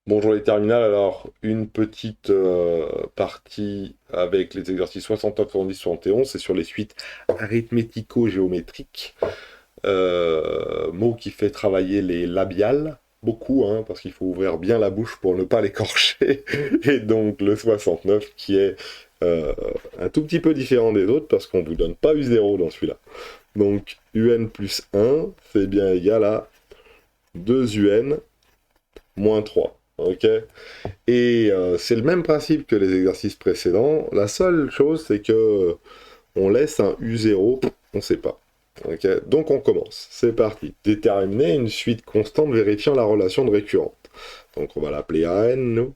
Bonjour les terminales, alors une petite partie avec les exercices 69, 70, 71, c'est sur les suites arithmético-géométriques, mot qui fait travailler les labiales, beaucoup, hein, parce qu'il faut ouvrir bien la bouche pour ne pas l'écorcher, et donc le 69 qui est un tout petit peu différent des autres, parce qu'on ne vous donne pas U0 dans celui-là. Donc UN plus 1, c'est bien égal à 2UN moins 3. Ok. Et c'est le même principe que les exercices précédents. La seule chose, c'est que on laisse un U0, on ne sait pas. Ok. Donc on commence. C'est parti. Déterminer une suite constante vérifiant la relation de récurrente. Donc on va l'appeler AN, nous.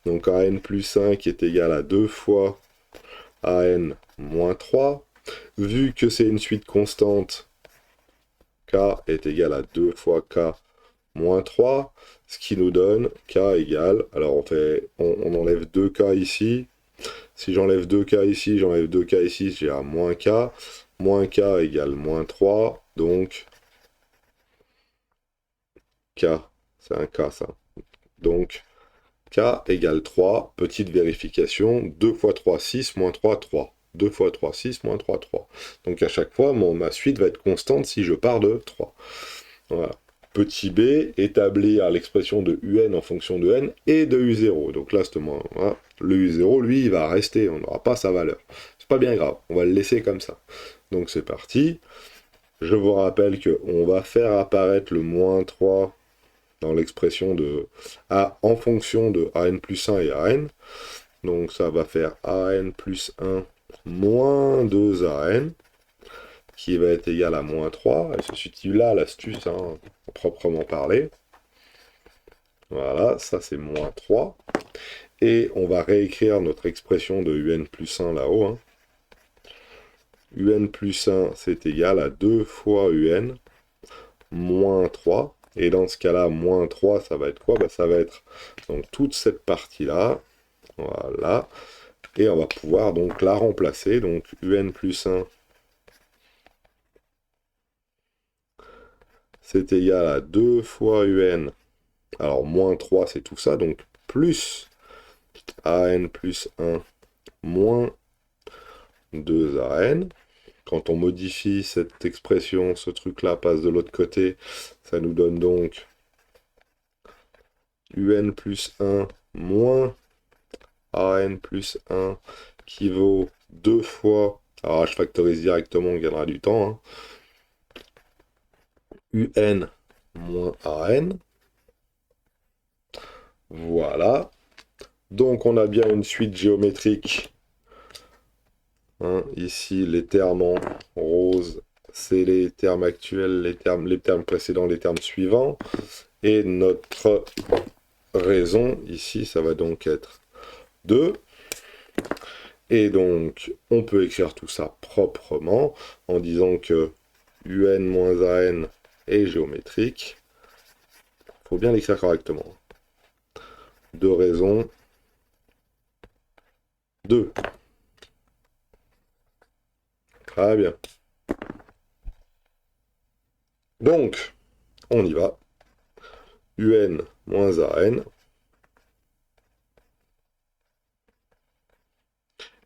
Donc AN plus 1 qui est égal à 2 fois AN moins 3. Vu que c'est une suite constante, K est égal à 2 fois K moins 3, ce qui nous donne K égale, alors on enlève 2K ici, si j'enlève 2K ici, j'enlève 2K ici, j'ai un moins K égale moins 3, donc K, c'est un K ça, donc K égale 3, petite vérification, 2 fois 3, 6, moins 3, 3. 2 fois 3, 6, moins 3, 3. Donc à chaque fois, ma suite va être constante si je pars de 3. Voilà. Petit b, établir l'expression de un en fonction de n et de u0. Donc là, voilà. Le u0, lui, il va rester, on n'aura pas sa valeur. C'est pas bien grave, on va le laisser comme ça. Donc c'est parti. Je vous rappelle qu'on va faire apparaître le moins 3 dans l'expression de a en fonction de an plus 1 et an. Donc ça va faire an plus 1 moins 2 an qui va être égal à moins 3. Et c'est là l'astuce, hein, proprement parler. Voilà, ça c'est moins 3. Et on va réécrire notre expression de un plus 1 là-haut. Hein. Un plus 1, c'est égal à 2 fois un moins 3. Et dans ce cas-là, moins 3, ça va être quoi? Ça va être donc toute cette partie-là. Voilà. Et on va pouvoir donc la remplacer. Donc un plus 1, c'est égal à 2 fois un. Alors, moins 3, c'est tout ça. Donc, plus an plus 1 moins 2 an. Quand on modifie cette expression, ce truc-là passe de l'autre côté. Ça nous donne donc un plus 1 moins an plus 1 qui vaut 2 fois... Alors, je factorise directement, on gagnera du temps. Hein. Un moins an. Voilà. Donc, on a bien une suite géométrique. Hein, ici, les termes en rose, c'est les termes actuels, les termes précédents, les termes suivants. Et notre raison, ici, ça va donc être 2. Et donc, on peut écrire tout ça proprement en disant que un moins an est géométrique. Il faut bien l'écrire correctement. De raison 2. Très bien. Donc, on y va. Un moins an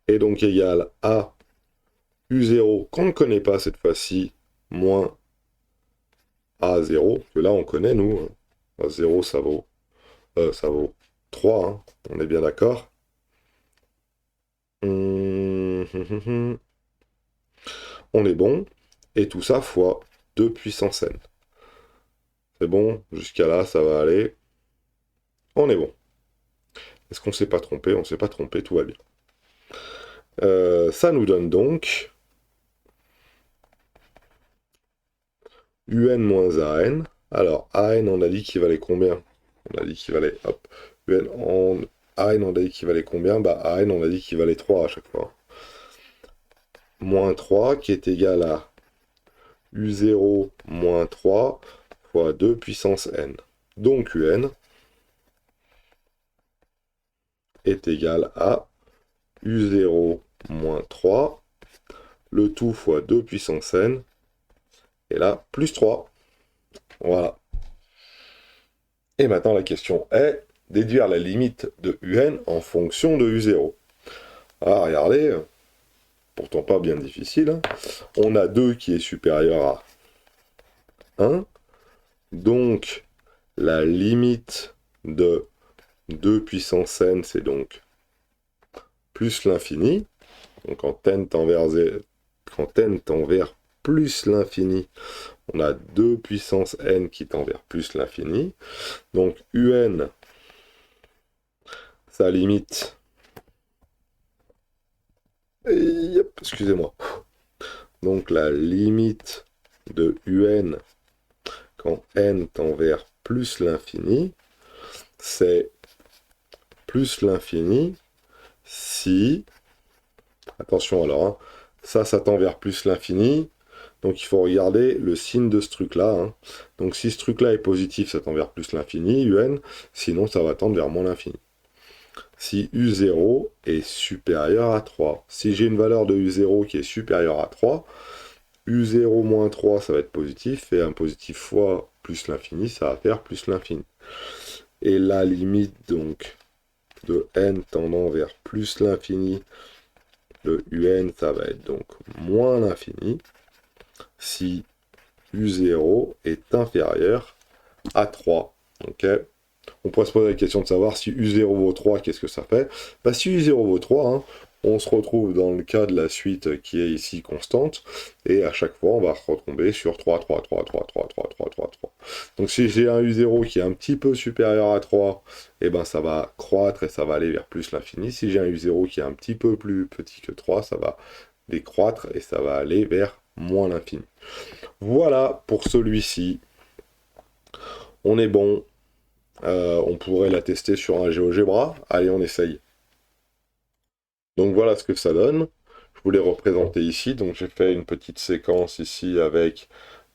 est donc égal à U0 qu'on ne connaît pas cette fois-ci, moins A0, que là on connaît nous. A0 ça vaut 3, hein, on est bien d'accord. On est bon. Et tout ça fois 2 puissance n. C'est bon, jusqu'à là ça va aller. On est bon. Est-ce qu'on ne s'est pas trompé? On ne s'est pas trompé, tout va bien. Ça nous donne donc un moins an. Alors, an, on a dit qu'il valait combien? On a dit qu'il valait, hop, an, on a dit qu'il valait combien? Bah, an, on a dit qu'il valait 3 à chaque fois. Moins 3, qui est égal à U0 moins 3 fois 2 puissance n. Donc, un est égal à U0 moins 3, le tout fois 2 puissance n, et là, plus 3. Voilà. Et maintenant, la question est, déduire la limite de UN en fonction de U0. Ah, regardez, pourtant pas bien difficile, hein. On a 2 qui est supérieur à 1, donc la limite de 2 puissance n, c'est donc plus l'infini. Donc quand n tend vers plus l'infini, on a 2 puissance n qui tend vers plus l'infini. Donc un, sa limite... Excusez-moi. Donc la limite de un quand n tend vers plus l'infini, c'est plus l'infini si... Attention alors, hein, ça tend vers plus l'infini, donc il faut regarder le signe de ce truc-là. Hein. Donc si ce truc-là est positif, ça tend vers plus l'infini, un, sinon ça va tendre vers moins l'infini. Si U0 est supérieur à 3. Si j'ai une valeur de U0 qui est supérieure à 3, U0 moins 3, ça va être positif, et un positif fois plus l'infini, ça va faire plus l'infini. Et la limite donc de n tendant vers plus l'infini de un, ça va être donc moins l'infini, si U0 est inférieur à 3. Ok. On pourrait se poser la question de savoir si U0 vaut 3, qu'est-ce que ça fait? Bah, si U0 vaut 3, hein, on se retrouve dans le cas de la suite qui est ici constante, et à chaque fois, on va retomber sur 3, 3, 3, 3, 3, 3, 3, 3, 3. Donc si j'ai un U0 qui est un petit peu supérieur à 3, et ben ça va croître et ça va aller vers plus l'infini. Si j'ai un U0 qui est un petit peu plus petit que 3, ça va décroître et ça va aller vers moins l'infini. Voilà pour celui-ci. On est bon. On pourrait la tester sur un GeoGebra. Allez, on essaye. Donc voilà ce que ça donne. Je vous l'ai représenté ici. Donc j'ai fait une petite séquence ici avec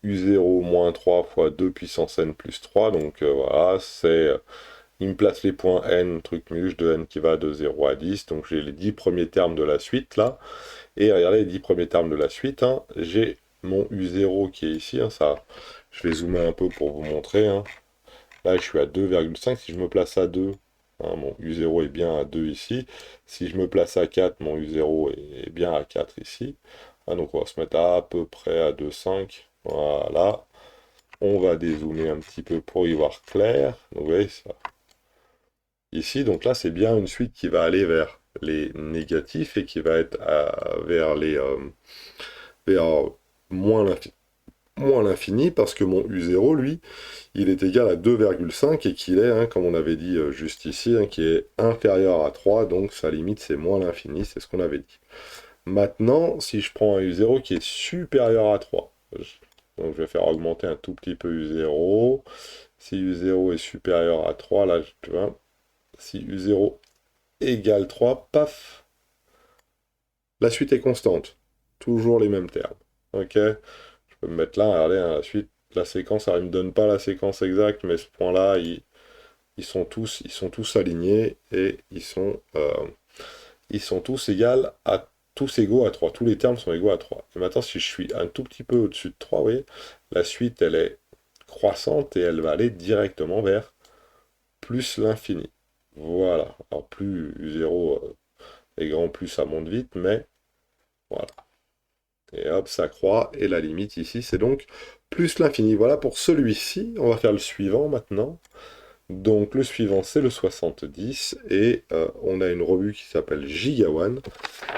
U0 moins 3 fois 2 puissance n plus 3. Donc voilà, c'est... il me place les points n, truc muche, de n qui va de 0 à 10. Donc j'ai les 10 premiers termes de la suite là. Et regardez les 10 premiers termes de la suite. Hein. J'ai mon U0 qui est ici. Hein, ça, je vais zoomer un peu pour vous montrer. Hein. Là, je suis à 2,5. Si je me place à 2, hein, mon U0 est bien à 2 ici. Si je me place à 4, mon U0 est bien à 4 ici. Ah, donc, on va se mettre à peu près à 2,5. Voilà. On va dézoomer un petit peu pour y voir clair. Donc, vous voyez ça. Ici, donc là, c'est bien une suite qui va aller vers les négatifs et qui va être vers les... vers moins l'infini parce que mon U0, lui, il est égal à 2,5 et qu'il est, hein, comme on avait dit juste ici, hein, qui est inférieur à 3, donc sa limite c'est moins l'infini, c'est ce qu'on avait dit. Maintenant, si je prends un U0 qui est supérieur à 3, donc je vais faire augmenter un tout petit peu U0, si U0 est supérieur à 3, là, tu vois, si U0 égale 3, paf, la suite est constante, toujours les mêmes termes, ok? Je peux me mettre là, regardez, hein, la suite, la séquence, alors il ne me donne pas la séquence exacte, mais ce point-là, ils sont tous alignés et ils sont tous tous égaux à 3. Tous les termes sont égaux à 3. Et maintenant, si je suis un tout petit peu au-dessus de 3, vous voyez, la suite, elle est croissante et elle va aller directement vers plus l'infini. Voilà. Alors, plus U0 est grand, plus ça monte vite, mais voilà. Et hop, ça croît. Et la limite ici, c'est donc plus l'infini. Voilà pour celui-ci. On va faire le suivant maintenant. Donc le suivant, c'est le 70. Et on a une revue qui s'appelle GigaOne.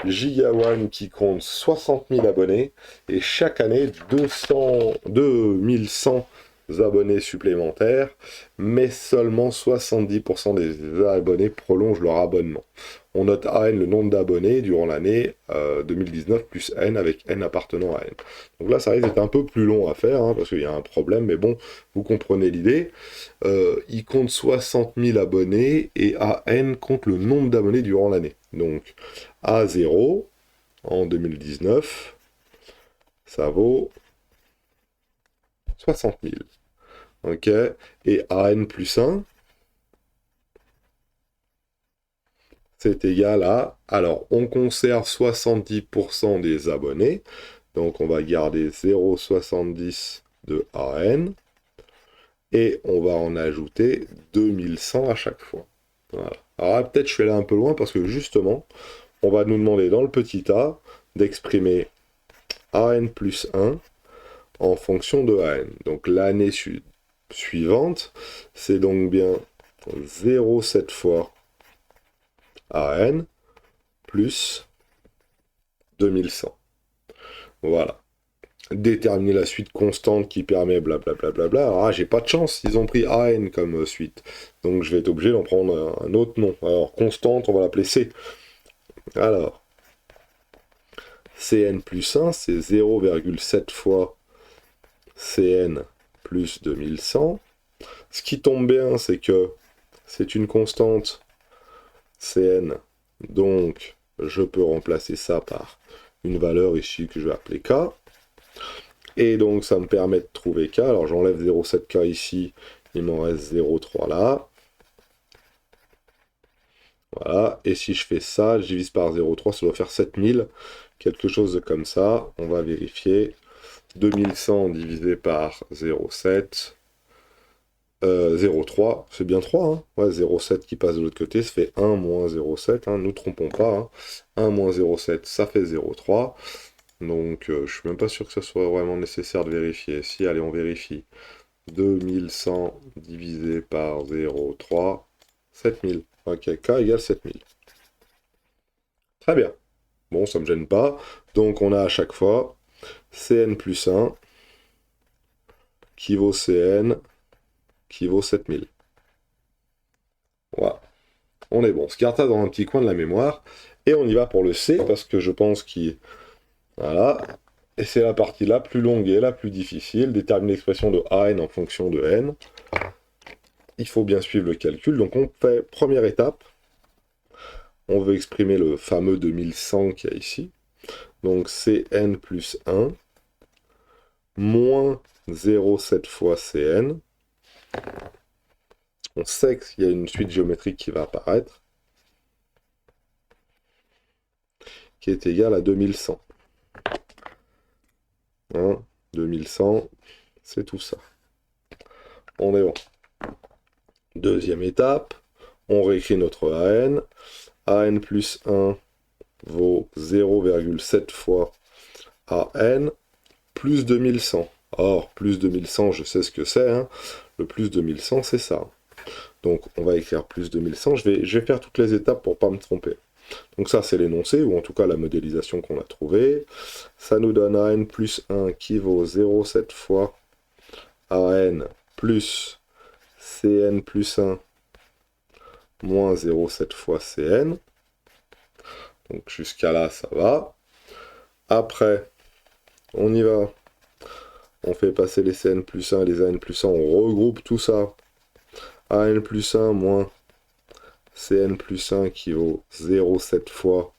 GigaOne qui compte 60 000 abonnés. Et chaque année, 2100 abonnés supplémentaires. Mais seulement 70% des abonnés prolongent leur abonnement. On note AN le nombre d'abonnés durant l'année 2019 plus N avec N appartenant à N. Donc là, ça risque d'être un peu plus long à faire, hein, parce qu'il y a un problème, mais bon, vous comprenez l'idée. Il compte 60 000 abonnés et AN compte le nombre d'abonnés durant l'année. Donc A0 en 2019, ça vaut 60 000. Ok. Et AN plus 1, c'est égal à... Alors, on conserve 70% des abonnés. Donc, on va garder 0,70 de AN. et on va en ajouter 2100 à chaque fois. Voilà. Alors là, peut-être je suis allé un peu loin parce que justement, on va nous demander dans le petit a d'exprimer an plus 1 en fonction de an. Donc l'année suivante, c'est donc bien 0,7 fois an plus 2100. Voilà. Déterminer la suite constante qui permet blablabla. Ah, j'ai pas de chance, ils ont pris an comme suite. Donc je vais être obligé d'en prendre un autre nom. Alors, constante, on va l'appeler C. Alors, Cn plus 1, c'est 0,7 fois Cn plus 2100. Ce qui tombe bien, c'est que c'est une constante Cn. Donc, je peux remplacer ça par une valeur ici que je vais appeler K. Et donc, ça me permet de trouver K. Alors, j'enlève 0,7K ici. Il m'en reste 0,3 là. Voilà. Et si je fais ça, je divise par 0,3, ça doit faire 7000. Quelque chose de comme ça. On va vérifier. 2100 divisé par 0,7. 0,3, c'est bien 3, hein. Ouais, 0,7 qui passe de l'autre côté, ça fait 1 moins 0,7, hein. Nous trompons pas, hein. 1 moins 0,7, ça fait 0,3. Donc, je suis même pas sûr que ça soit vraiment nécessaire de vérifier. Si, allez, on vérifie. 2100 divisé par 0,3, 7000. Ok, K égale 7000. Très bien. Bon, ça me gêne pas. Donc, on a à chaque fois Cn plus 1 qui vaut Cn qui vaut 7000. Voilà. On est bon. On se garde ça dans un petit coin de la mémoire. Et on y va pour le C, parce que je pense qu'il... Voilà. Et c'est la partie la plus longue et la plus difficile. Déterminer l'expression de an en fonction de n. Il faut bien suivre le calcul. Donc on fait première étape. On veut exprimer le fameux 2100 qu'il y a ici. Donc Cn plus 1 moins 0,7 fois Cn. On sait qu'il y a une suite géométrique qui va apparaître, qui est égale à 2100. Hein, 2100, c'est tout ça. On est bon. Deuxième étape, on réécrit notre an. An plus 1 vaut 0,7 fois an plus 2100. Or, plus 2100, je sais ce que c'est. Hein. Le plus 2100, c'est ça. Donc, on va écrire plus 2100. Je vais faire toutes les étapes pour ne pas me tromper. Donc ça, c'est l'énoncé, ou en tout cas la modélisation qu'on a trouvée. Ça nous donne an plus 1 qui vaut 0,7 fois an plus Cn plus 1 moins 0,7 fois Cn. Donc jusqu'à là, ça va. Après, on y va. On fait passer les Cn plus 1 et les An plus 1. On regroupe tout ça. An plus 1 moins Cn plus 1 qui vaut 0,7 fois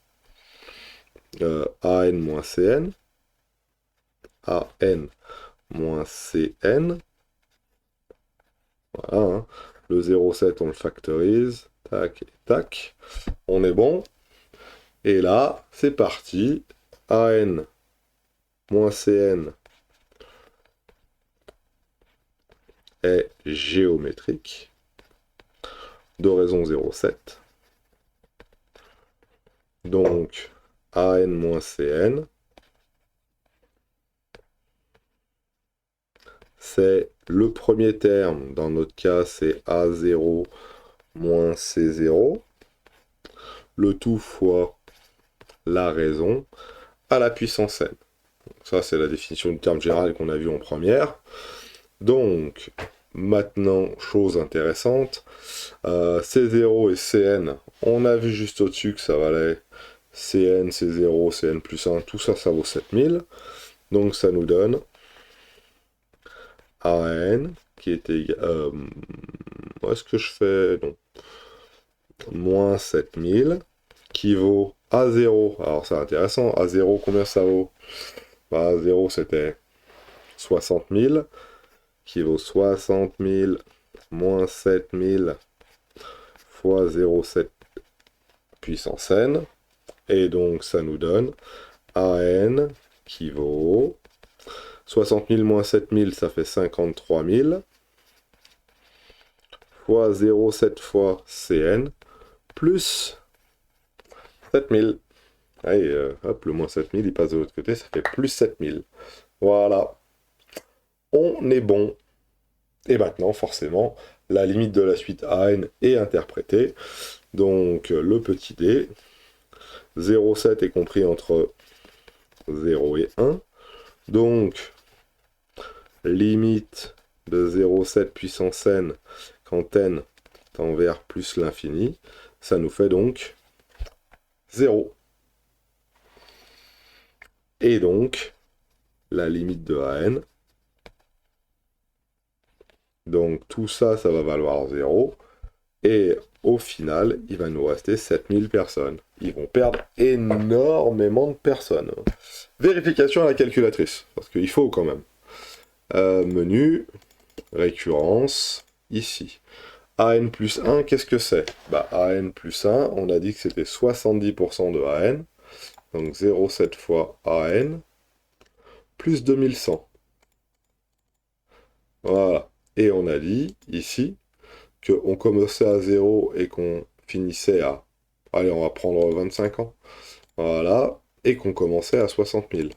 An moins Cn. An moins Cn. Voilà. Hein. Le 0,7, on le factorise. Tac et tac. On est bon. Et là, c'est parti. An moins Cn est géométrique de raison 0,7. Donc, An moins Cn, c'est le premier terme. Dans notre cas, c'est A0 moins C0. Le tout fois la raison à la puissance n. Ça, c'est la définition du terme général qu'on a vu en première. Donc, maintenant, chose intéressante, C0 et Cn, on a vu juste au-dessus que ça valait Cn, C0, Cn plus 1, tout ça, ça vaut 7000. Donc, ça nous donne An, qui est égal... est-ce que je fais... Non. Moins 7000, qui vaut A0. Alors, c'est intéressant. A0, combien ça vaut? Bah, A0, c'était 60 000, qui vaut 60 000 moins 7000 fois 0,7 puissance n. Et donc, ça nous donne An qui vaut 60 000 moins 7000, ça fait 53 000. fois 0,7 fois Cn plus 7000. Allez, hop, le moins 7000, il passe de l'autre côté, ça fait plus 7000. Voilà. On est bon. Et maintenant, forcément, la limite de la suite AN est interprétée. Donc, le petit d, 0,7 est compris entre 0 et 1. Donc, limite de 0,7 puissance n quand n tend vers plus l'infini, ça nous fait donc 0. Et donc, la limite de AN, donc tout ça, ça va valoir 0. Et au final, il va nous rester 7000 personnes. Ils vont perdre énormément de personnes. Vérification à la calculatrice, parce qu'il faut quand même. Menu, récurrence, ici. AN plus 1, qu'est-ce que c'est? Bah, AN plus 1, on a dit que c'était 70% de AN. Donc 0,7 fois AN, plus 2100. Voilà. Et on a dit, ici, qu'on commençait à 0 et qu'on finissait à... Allez, on va prendre 25 ans. Voilà. Et qu'on commençait à 60 000.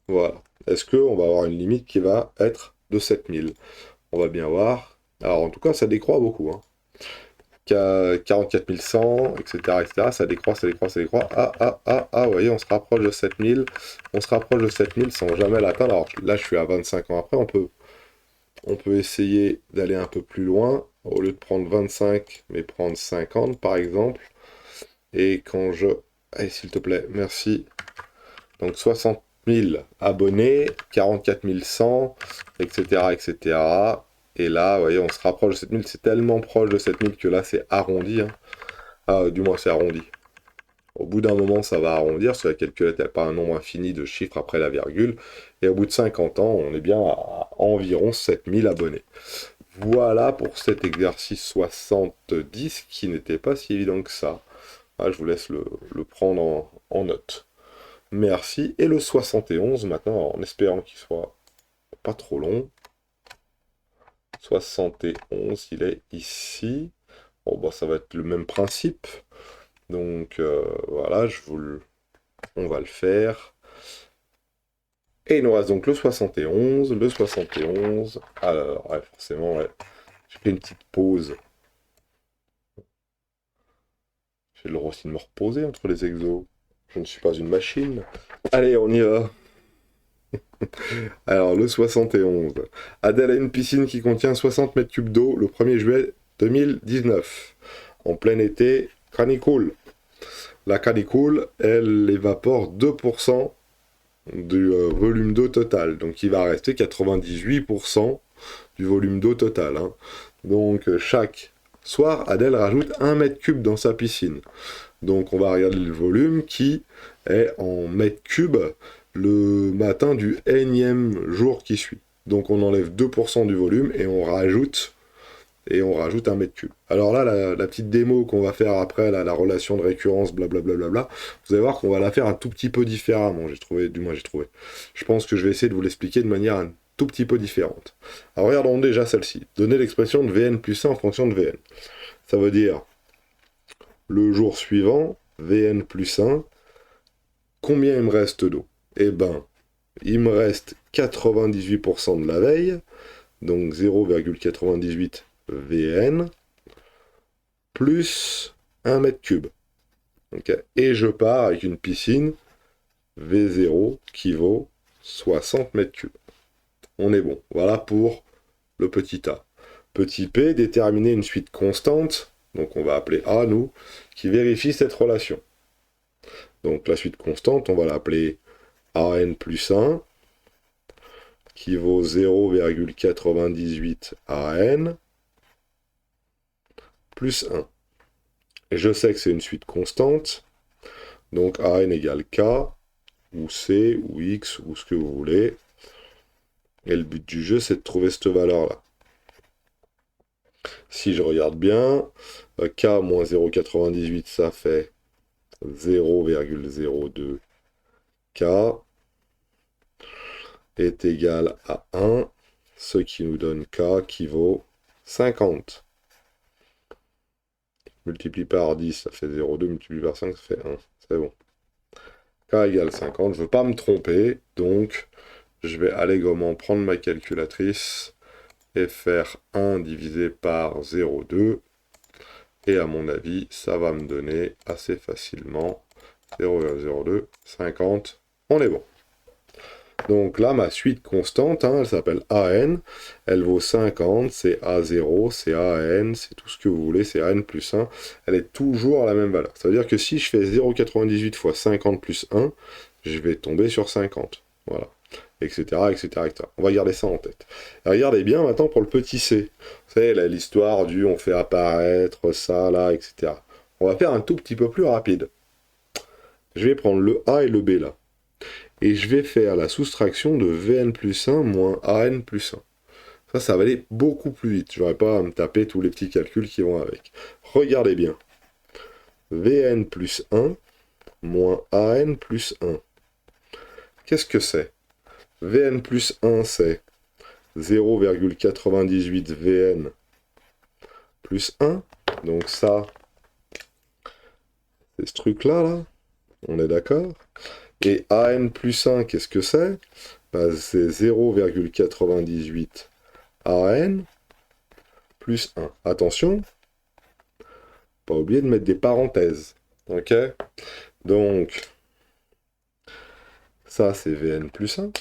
Voilà. Est-ce qu'on va avoir une limite qui va être de 7000? On va bien voir. Alors, en tout cas, ça décroît beaucoup. Hein. 44 100, etc., etc. Ça décroît, ça décroît, ça décroît. Vous voyez, on se rapproche de 7000. On se rapproche de 7000 sans jamais l'atteindre. Alors là, je suis à 25 ans après. On peut essayer d'aller un peu plus loin. Au lieu de prendre 25, mais prendre 50, par exemple. Et quand je... Allez, s'il te plaît, merci. Donc 60 000 abonnés, 44 100, etc., etc. Et là, vous voyez, on se rapproche de 7000. C'est tellement proche de 7000 que là, c'est arrondi. Hein. Ah, du moins, c'est arrondi. Au bout d'un moment, ça va arrondir, parce que la calculette n'a pas un nombre infini de chiffres après la virgule. Et au bout de 50 ans, on est bien à environ 7000 abonnés. Voilà pour cet exercice 70 qui n'était pas si évident que ça. Ah, je vous laisse le prendre en note. Merci. Et le 71, maintenant, en espérant qu'il soit pas trop long. 71, il est ici. Bon, bah, ça va être le même principe. Donc, voilà, on va le faire. Et il nous reste donc le 71. Le 71. Alors, ouais, forcément, ouais. J'ai fait une petite pause. J'ai le droit aussi de me reposer entre les exos. Je ne suis pas une machine. Allez, on y va. Alors, le 71. Adèle a une piscine qui contient 60 mètres cubes d'eau le 1er juillet 2019. En plein été, canicule. La canicule, elle évapore 2% du volume d'eau total. Donc, il va rester 98% du volume d'eau total. Hein. Donc, chaque soir, Adèle rajoute 1 mètre cube dans sa piscine. Donc, on va regarder le volume qui est en mètres cubes le matin du énième jour qui suit. Donc on enlève 2% du volume et on rajoute 1 mètre cube. Alors là, la petite démo qu'on va faire après, la relation de récurrence, blablabla, vous allez voir qu'on va la faire un tout petit peu différemment, j'ai trouvé. Je pense que je vais essayer de vous l'expliquer de manière un tout petit peu différente. Alors regardons déjà celle-ci. Donner l'expression de Vn plus 1 en fonction de Vn. Ça veut dire, le jour suivant, Vn plus 1, combien il me reste d'eau? Eh ben, il me reste 98% de la veille, donc 0,98 Vn, plus 1 mètre cube. Okay. Et je pars avec une piscine V0 qui vaut 60 mètres cubes. On est bon. Voilà pour le petit a. Petit p, déterminer une suite constante, donc on va appeler a, nous, qui vérifie cette relation. Donc la suite constante, on va l'appeler an plus 1, qui vaut 0,98 an, plus 1. Et je sais que c'est une suite constante, donc an égale k, ou c, ou x, ou ce que vous voulez. Et le but du jeu, c'est de trouver cette valeur-là. Si je regarde bien, k moins 0,98, ça fait 0,02 k est égal à 1, ce qui nous donne k qui vaut 50. Multiplie par 10, ça fait 0,2. Multiplie par 5, ça fait 1. C'est bon. K égale 50. Je ne veux pas me tromper, donc je vais allègrement prendre ma calculatrice et faire 1 divisé par 0,2. Et à mon avis, ça va me donner assez facilement 0,02, 50. On est bon. Donc là, ma suite constante, hein, elle s'appelle AN, elle vaut 50, c'est A0, c'est AN, c'est tout ce que vous voulez, c'est AN plus 1, elle est toujours à la même valeur. Ça veut dire que si je fais 0,98 fois 50 plus 1, je vais tomber sur 50. Voilà. Etc., etc., etc. On va garder ça en tête. Et regardez bien maintenant pour le petit c. Vous savez, l'histoire du on fait apparaître ça, là, etc. On va faire un tout petit peu plus rapide. Je vais prendre le A et le B là. Et je vais faire la soustraction de Vn plus 1 moins An plus 1. Ça va aller beaucoup plus vite. Je n'aurai pas à me taper tous les petits calculs qui vont avec. Regardez bien. Vn plus 1 moins An plus 1. Qu'est-ce que c'est? Vn plus 1, c'est 0,98 Vn plus 1. Donc ça, c'est ce truc-là, là. On est d'accord? Et An plus 1, qu'est-ce que c'est? Bah, c'est 0,98 An plus 1. Attention, pas oublier de mettre des parenthèses. Ok? Donc, ça c'est Vn plus 1.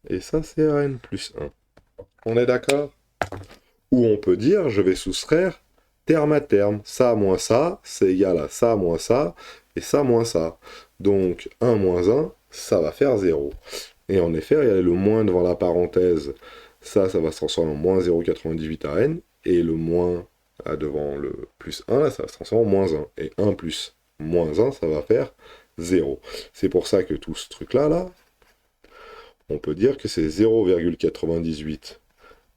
Et ça c'est An plus 1. On est d'accord? Ou on peut dire, je vais soustraire terme à terme. Ça moins ça, c'est égal à ça moins ça, et ça moins ça. Donc 1 moins 1, ça va faire 0. Et en effet, il y a le moins devant la parenthèse, ça va se transformer en moins 0,98 An, et le moins devant le plus 1, là, ça va se transformer en moins 1. Et 1 plus moins 1, ça va faire 0. C'est pour ça que tout ce truc-là, là, on peut dire que c'est 0,98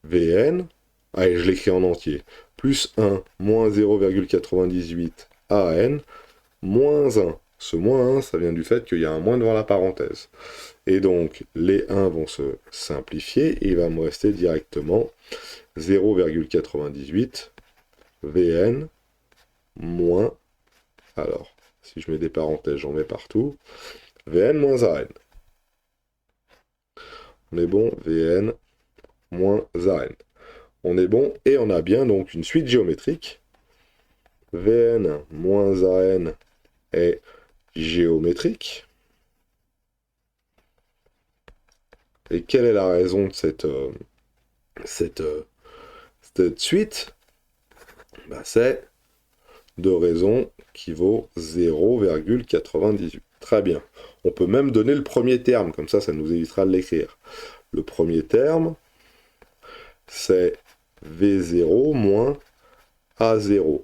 Vn, allez, je l'écris en entier, plus 1 moins 0,98 An, moins 1. Ce moins 1, ça vient du fait qu'il y a un moins devant la parenthèse. Et donc, les 1 vont se simplifier, et il va me rester directement 0,98 Vn moins, alors, si je mets des parenthèses, j'en mets partout, Vn moins An. On est bon, Vn moins An. On est bon, et on a bien donc une suite géométrique. Vn moins An est géométrique. Et quelle est la raison de cette suite? Bah, c'est de raison qui vaut 0,98. Très bien. On peut même donner le premier terme, comme ça nous évitera de l'écrire. Le premier terme, c'est V0 moins A0.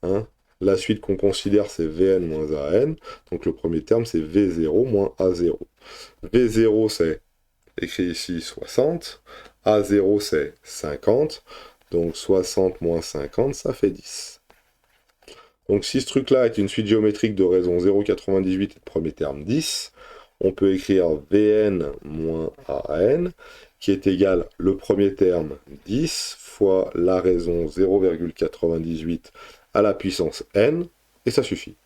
Hein? La suite qu'on considère, c'est Vn moins An. Donc le premier terme, c'est V0 moins A0. V0, c'est écrit ici 60. A0, c'est 50. Donc 60 moins 50, ça fait 10. Donc si ce truc-là est une suite géométrique de raison 0,98 et de premier terme 10, on peut écrire Vn moins An, qui est égal le premier terme 10 fois la raison 0,98 à la puissance n, et ça suffit.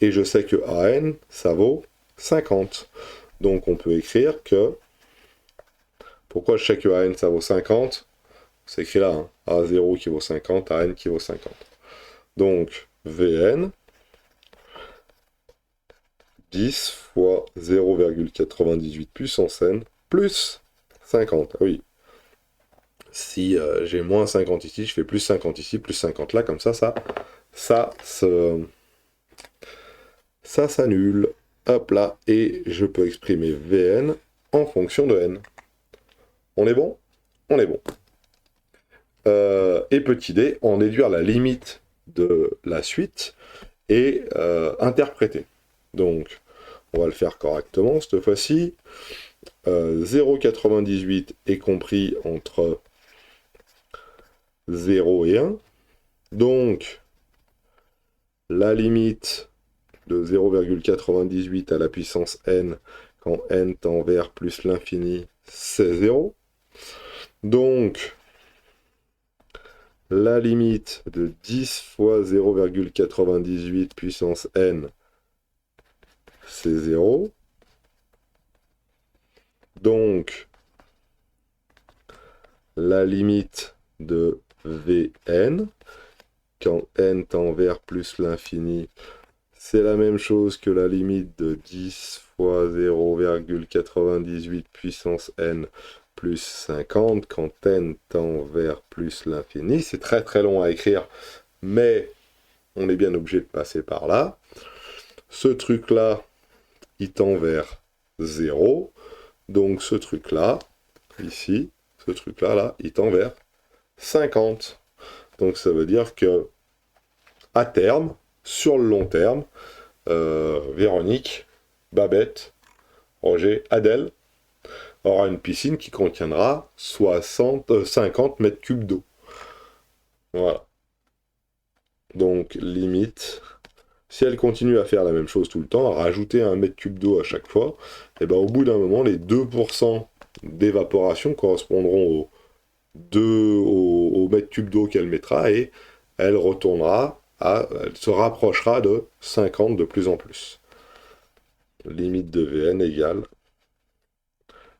Et je sais que An, ça vaut 50. Donc on peut écrire que... Pourquoi je sais que An, ça vaut 50? C'est écrit là, hein. A0 qui vaut 50, An qui vaut 50. Donc, Vn, 10 fois 0,98 puissance n, plus 50. Ah oui. Si j'ai moins 50 ici, je fais plus 50 ici, plus 50 là, comme ça s'annule. Hop là, et je peux exprimer Vn en fonction de n. On est bon? On est bon. Et petit d, en déduire la limite de la suite et interpréter. Donc, on va le faire correctement cette fois-ci. 0,98 est compris entre 0 et 1. Donc, la limite de 0,98 à la puissance n, quand n tend vers plus l'infini, c'est 0. Donc, la limite de 10 fois 0,98 puissance n, c'est 0. Donc, la limite de Vn, quand n tend vers plus l'infini, c'est la même chose que la limite de 10 fois 0,98 puissance n plus 50 quand n tend vers plus l'infini. C'est très très long à écrire, mais on est bien obligé de passer par là. Ce truc-là, il tend vers 0. Donc ce truc-là, ici, ce truc-là, là, il tend vers 50. Donc ça veut dire que à terme, sur le long terme, Véronique, Babette, Roger, Adèle aura une piscine qui contiendra 50 mètres cubes d'eau. Voilà. Donc limite, si elle continue à faire la même chose tout le temps, à rajouter un mètre cube d'eau à chaque fois, et ben au bout d'un moment, les 2% d'évaporation correspondront au mètre cube d'eau qu'elle mettra et elle elle se rapprochera de 50 de plus en plus. Limite de Vn égale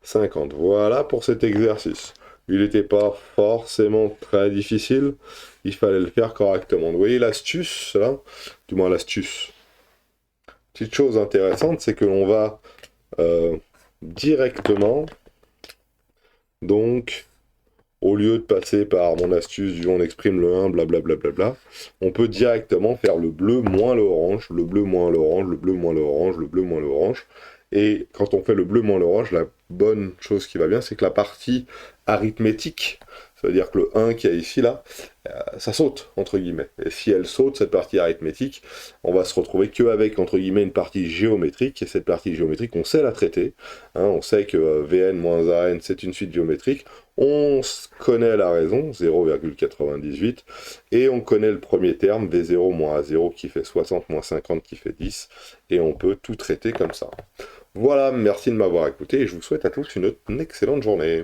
50. Voilà pour cet exercice. Il n'était pas forcément très difficile, il fallait le faire correctement. Vous voyez l'astuce, là, du moins l'astuce. Petite chose intéressante, c'est que l'on va directement, donc, au lieu de passer par mon astuce du on exprime le 1, blablabla, on peut directement faire le bleu moins l'orange, le bleu moins l'orange, le bleu moins l'orange, le bleu moins l'orange. Et quand on fait le bleu moins l'orange, la bonne chose qui va bien, c'est que la partie arithmétique, ça veut dire que le 1 qu'il y a ici, là, ça saute, entre guillemets. Et si elle saute, cette partie arithmétique, on va se retrouver qu'avec, entre guillemets, une partie géométrique. Et cette partie géométrique, on sait la traiter. Hein, on sait que Vn moins An, c'est une suite géométrique. On connaît la raison, 0,98. Et on connaît le premier terme, V0 moins A0, qui fait 60 moins 50, qui fait 10. Et on peut tout traiter comme ça. Voilà, merci de m'avoir écouté et je vous souhaite à tous une excellente journée.